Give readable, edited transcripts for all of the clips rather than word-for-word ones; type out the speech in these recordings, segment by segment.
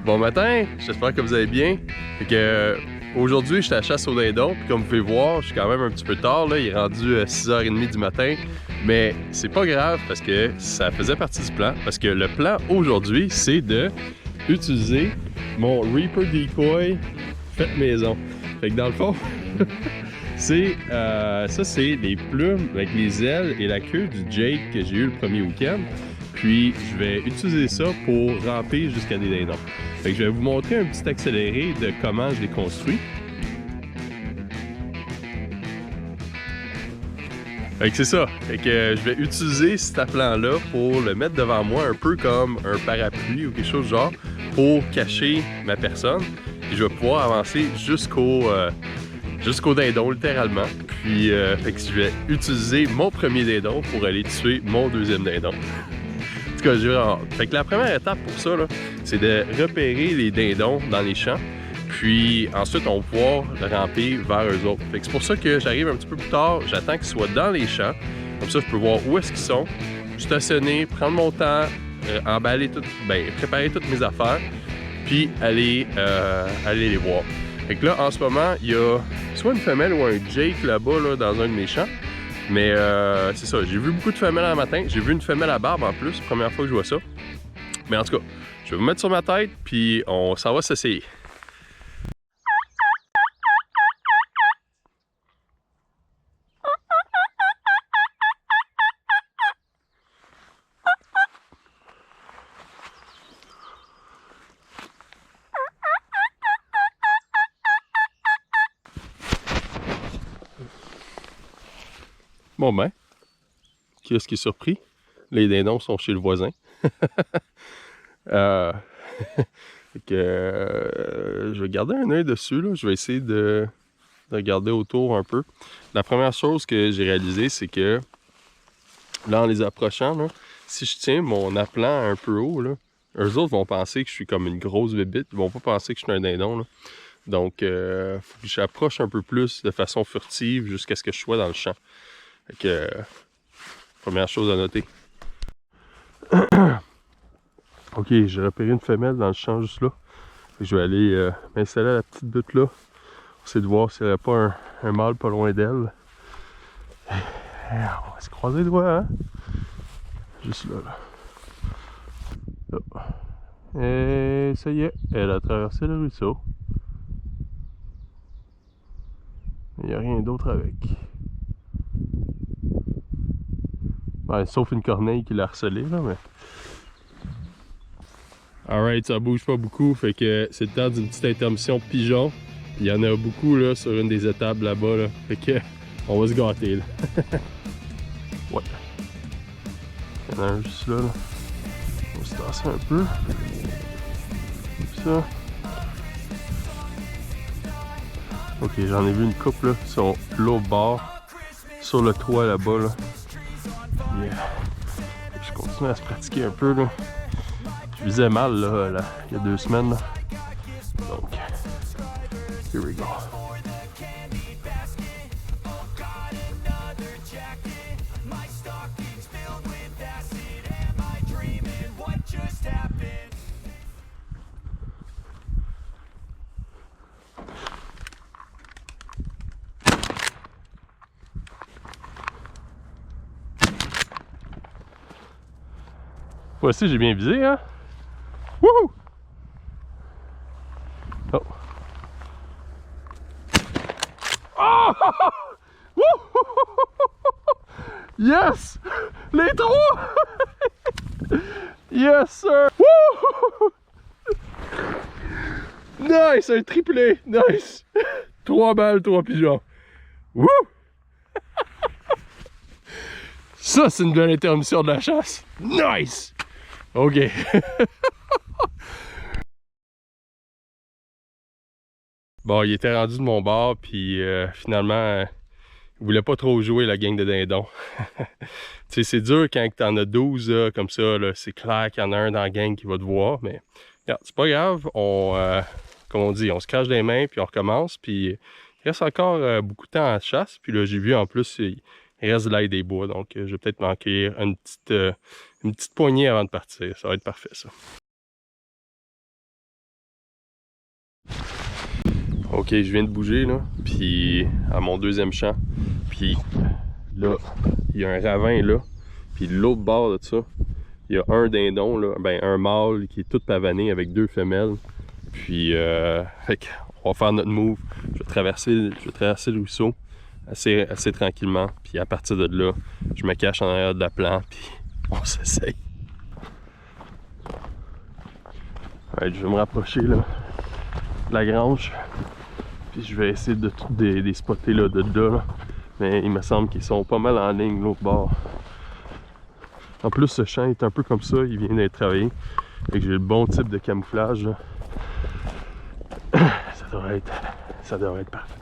Bon matin, j'espère que vous allez bien. Fait que aujourd'hui, je suis à la chasse aux dindons. Puis comme vous pouvez voir, je suis quand même un petit peu tard. Là. Il est rendu 6h30 du matin. Mais c'est pas grave parce que ça faisait partie du plan. Parce que le plan aujourd'hui, c'est de utiliser mon Reaper Decoy fait maison. Fait que dans le fond, ça c'est les plumes avec les ailes et la queue du Jake que j'ai eu le premier week-end. Puis je vais utiliser ça pour ramper jusqu'à des dindons. Fait que je vais vous montrer un petit accéléré de comment je l'ai construit. Fait que c'est ça. Fait que je vais utiliser cet appelant-là pour le mettre devant moi un peu comme un parapluie ou quelque chose du genre pour cacher ma personne. Puis je vais pouvoir avancer jusqu'au dindon littéralement. Puis fait que je vais utiliser mon premier dindon pour aller tuer mon deuxième dindon. En tout cas, j'ai vraiment hâte. Fait que la première étape pour ça, c'est de repérer les dindons dans les champs. Puis ensuite, on va pouvoir ramper vers eux autres. Fait que c'est pour ça que j'arrive un petit peu plus tard. J'attends qu'ils soient dans les champs. Comme ça, je peux voir où est-ce qu'ils sont. Stationner, prendre mon temps, emballer tout, préparer toutes mes affaires. Puis aller les voir. Fait que là, en ce moment, il y a soit une femelle ou un Jake là-bas dans un de mes champs. Mais c'est ça, j'ai vu beaucoup de femelles un matin. J'ai vu une femelle à barbe en plus, première fois que je vois ça. Mais en tout cas, je vais vous mettre sur ma tête, puis on s'en va s'essayer. Bon ben, qui est-ce qui est surpris? Les dindons sont chez le voisin. Je vais garder un œil dessus, là. Je vais essayer de regarder autour un peu. La première chose que j'ai réalisée, c'est que là, en les approchant, là, si je tiens mon appelant un peu haut, là, eux autres vont penser que je suis comme une grosse bébite. Ils vont pas penser que je suis un dindon, là. Donc, faut que j'approche un peu plus de façon furtive jusqu'à ce que je sois dans le champ. Fait que, première chose à noter. Ok, j'ai repéré une femelle dans le champ juste là. Fait que je vais aller m'installer à la petite butte là. On essaie de voir s'il n'y a pas un mâle pas loin d'elle. On va se croiser les doigts, hein? Juste là. Et ça y est, elle a traversé le ruisseau. Il n'y a rien d'autre avec. Ouais, sauf une corneille qui l'a harcelé là, mais... Alright, ça bouge pas beaucoup, fait que c'est le temps d'une petite intermission pigeon. Puis il y en a beaucoup là sur une des étables là-bas, là. Fait que on va se gâter là. Ouais. Il y en a un juste là. On va se tasser un peu. Comme ça. Ok, j'en ai vu une couple là qui sont là au bord. Sur le toit là-bas là. Yeah. Je continue à se pratiquer un peu là. Je visais mal là, il y a 2 semaines. Là. Donc, here we go. Voici, j'ai bien visé, hein? Wouhou! Oh! Oh! Yes! Les 3! Yes, sir! Wouhou! Nice! Un triplé! Nice! 3 balles, 3 pigeons. Wouh! Ça, c'est une belle intermission de la chasse. Nice! Ok. Bon, il était rendu de mon bord, puis finalement, Ils voulaient pas trop jouer la gang de dindons. Tu sais, c'est dur quand t'en as 12 là, comme ça, c'est clair qu'il y en a un dans la gang qui va te voir, mais c'est pas grave, comme on dit, on se crache les mains, puis on recommence, puis il reste encore beaucoup de temps à la chasse, puis là j'ai vu en plus, il reste de l'ail des bois, donc je vais peut-être manquer une petite poignée avant de partir, ça va être parfait ça. Ok, je viens de bouger là, puis à mon deuxième champ, puis là, il y a un ravin là, puis de l'autre bord de ça, il y a un dindon là, ben un mâle qui est tout pavané avec 2 femelles, puis fait on va faire notre move, je vais traverser le ruisseau assez tranquillement, puis à partir de là, je me cache en arrière de la plante, puis on s'essaye. Ouais, je vais me rapprocher là, de la grange. Puis je vais essayer de les spotter là, là. Mais il me semble qu'ils sont pas mal en ligne l'autre bord. En plus, ce champ est un peu comme ça, il vient d'être travaillé. Et que j'ai le bon type de camouflage. Là. Ça devrait être parfait.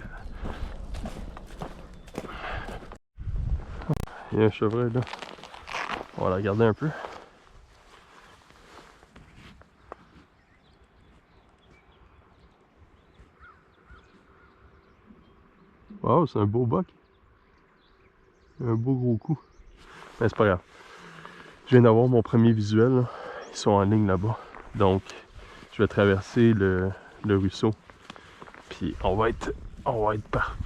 Il y a un chevreuil là. On va la regarder un peu. Wow, c'est un beau buck. Un beau gros coup. Mais c'est pas grave. Je viens d'avoir mon premier visuel. Là. Ils sont en ligne là-bas. Donc, je vais traverser le ruisseau. Puis on va être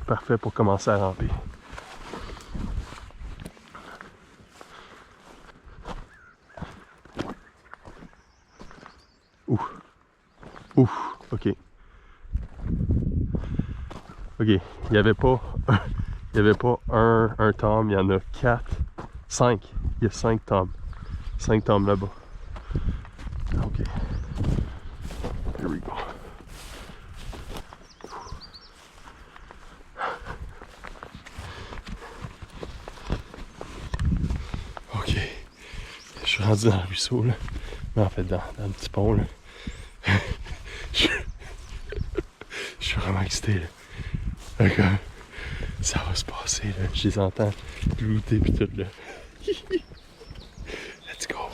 parfait pour commencer à ramper. Ouf, ok. Ok, il n'y avait pas un tom, il y en a 4, 5. Il y a 5 toms. 5 toms là-bas. Ok. Here we go. Ok. Je suis rendu dans le ruisseau là. Mais en fait dans le petit pont là. Je suis vraiment excité là. D'accord. Ça va se passer là. Je les entends glouter pis tout là. Let's go.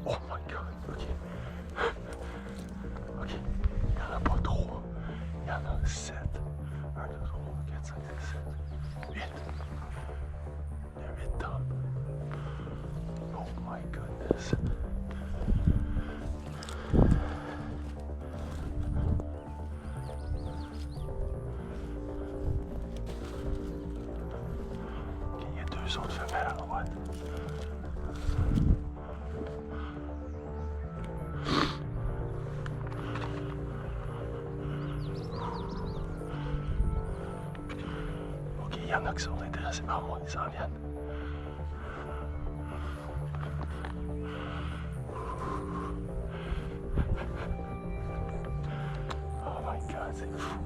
Oh my god, ok. Ok, il n'y en a pas 3. Il y en a 7. 1, 2, 3, 4, 5, 6, 7, 8. Il y a 8 tomes. Oh my goodness. Ok, il y a 2 autres femelles à droite. Ok, il y en a qui sont intéressés par moi, ils s'en viennent. Oh my god, c'est fou.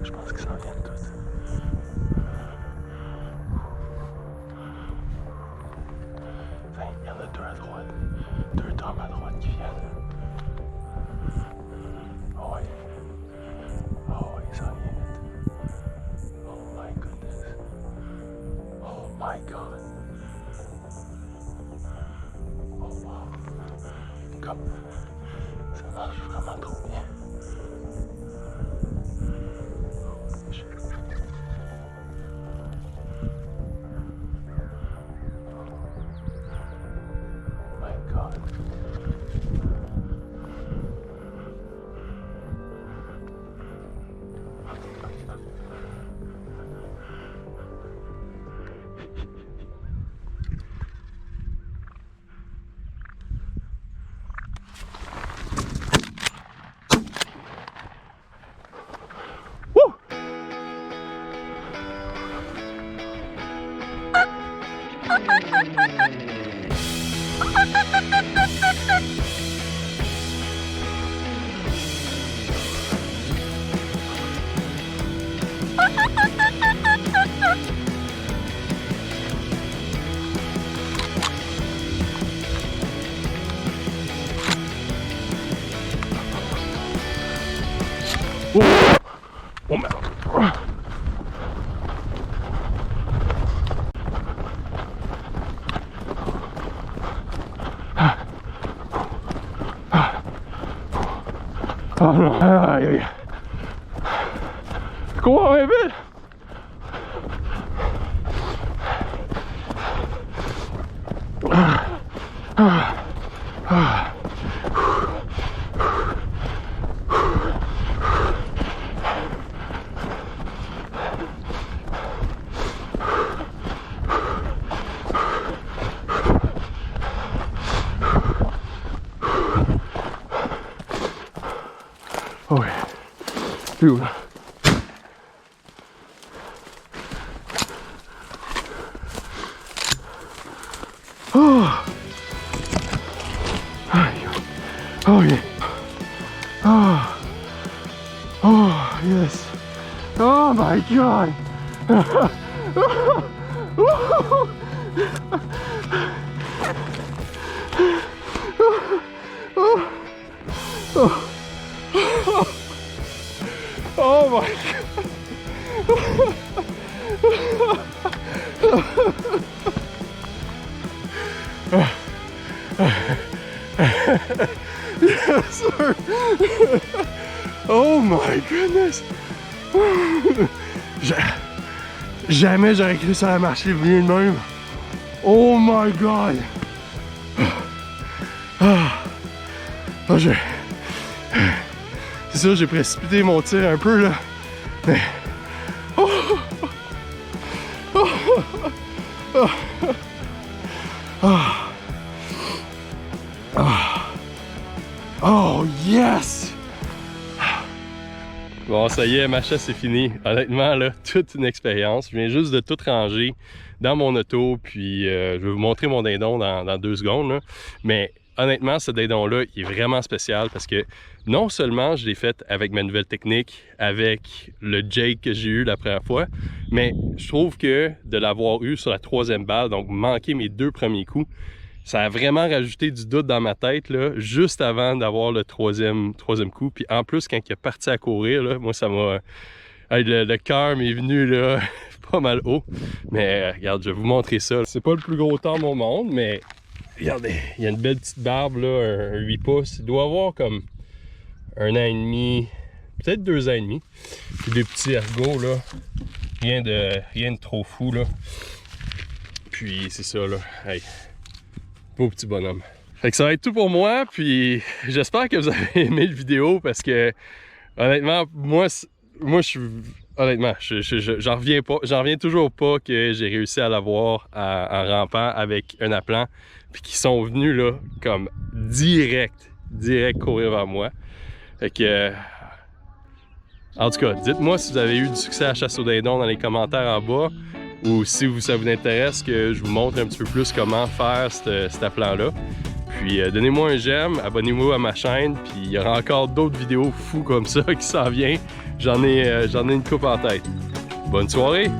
Je pense qu'ils s'en viennent tous. Oh merde! Oh non! Aïe aïe! Cours un vite! Oh ouais. Plus haut là. Oh. Oh yeah. Oh. Oh yes. Oh my god. Oh my god. Yes, sir. Oh my goodness. Jamais j'aurais cru ça allait marcher bien de même. Oh my god. C'est ça, j'ai précipité mon tir un peu là. Mais... Oh yes! Bon, ça y est, ma chasse est finie. Honnêtement, là, toute une expérience. Je viens juste de tout ranger dans mon auto, puis je vais vous montrer mon dindon dans 2 secondes. Là. Mais honnêtement, ce dindon-là, il est vraiment spécial parce que non seulement je l'ai fait avec ma nouvelle technique, avec le Jake que j'ai eu la première fois, mais je trouve que de l'avoir eu sur la 3e balle, donc manquer mes 2 premiers coups, ça a vraiment rajouté du doute dans ma tête, là, juste avant d'avoir le troisième coup. Puis en plus, quand il est parti à courir, là, moi, ça m'a... le cœur m'est venu là, pas mal haut. Mais regarde, je vais vous montrer ça. C'est pas le plus gros temps au monde, mais regardez, il y a une belle petite barbe, là, un 8 pouces. Il doit avoir comme 1 an et demi, peut-être 2 ans et demi. Puis des petits ergots, là. Rien de trop fou, là. Puis c'est ça, là. Hey. Beau petit bonhomme. Fait que ça va être tout pour moi, puis j'espère que vous avez aimé la vidéo parce que honnêtement, moi je suis honnêtement, j'en reviens toujours pas que j'ai réussi à l'avoir en rampant avec un appelant, puis qu'ils sont venus là comme direct courir vers moi. Fait que en tout cas, dites-moi si vous avez eu du succès à la chasse au dindon dans les commentaires en bas. Ou si ça vous intéresse que je vous montre un petit peu plus comment faire cet appelant-là. Puis donnez-moi un j'aime, abonnez-vous à ma chaîne, puis il y aura encore d'autres vidéos fous comme ça qui s'en viennent. J'en ai une coupe en tête. Bonne soirée!